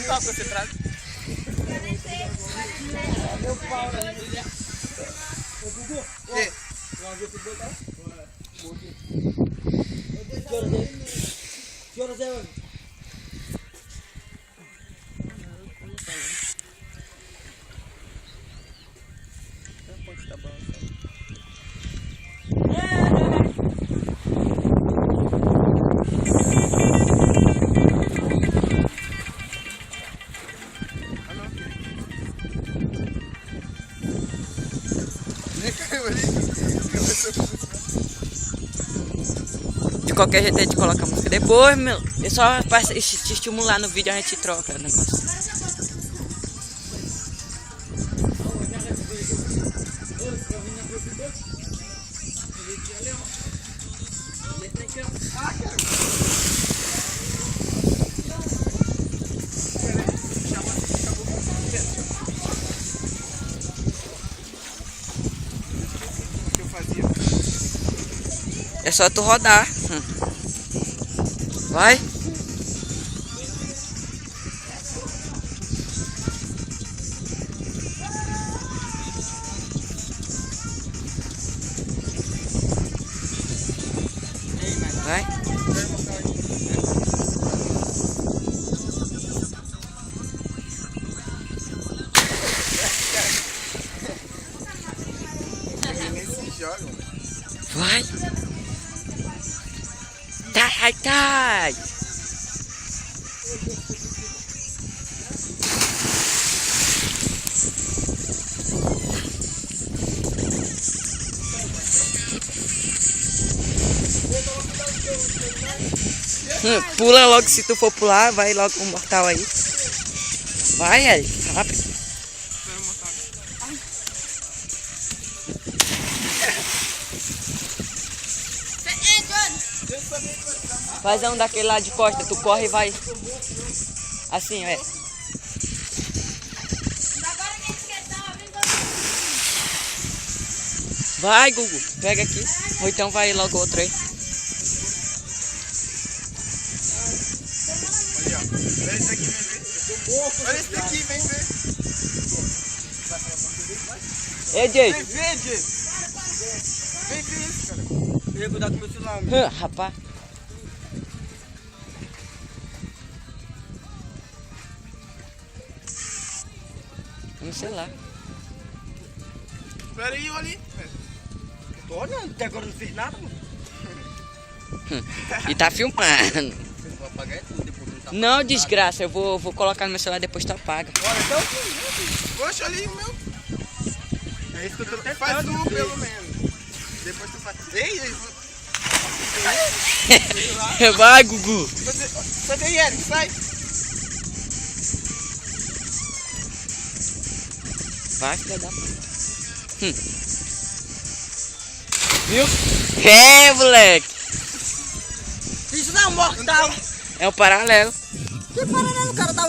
Qual você traz? Meu pau, né? Que? Que horas é hoje? Tá bom, de qualquer jeito a gente coloca a música depois, meu. É só pra te estimular no vídeo, a gente troca o negócio. É só tu rodar. Vai. Vai. Vai. Tá, tá. Pula logo, se tu for pular, vai logo com o mortal aí. Vai, Eric, rápido. Faz um daquele lá de costa, tu corre e vai. Assim, é. Vai, Gugu, pega aqui. Ou então vai logo outro aí. Olha esse daqui, vem ver. Ei, Jay. Vem ver, Jay. Vem ver isso, cara. Eu ia cuidar com o meu celular. Rapaz. Não sei lá. Espera aí, olha ali. Tô olhando, até agora não fiz nada, mano. E tá filmando. Vou apagar tudo depois. Não, desgraça, eu vou colocar no meu celular, depois tu apaga. Olha, então, poxa, ali o meu. É isso que eu tô tentando. Faz um pelo menos. Depois tu faz. Ei, Vai, Gugu. sai daí, Eric, sai. Vai, filha da puta. Viu? É, moleque. Isso não é um mortal. É um paralelo. Que paralelo, cara? Dá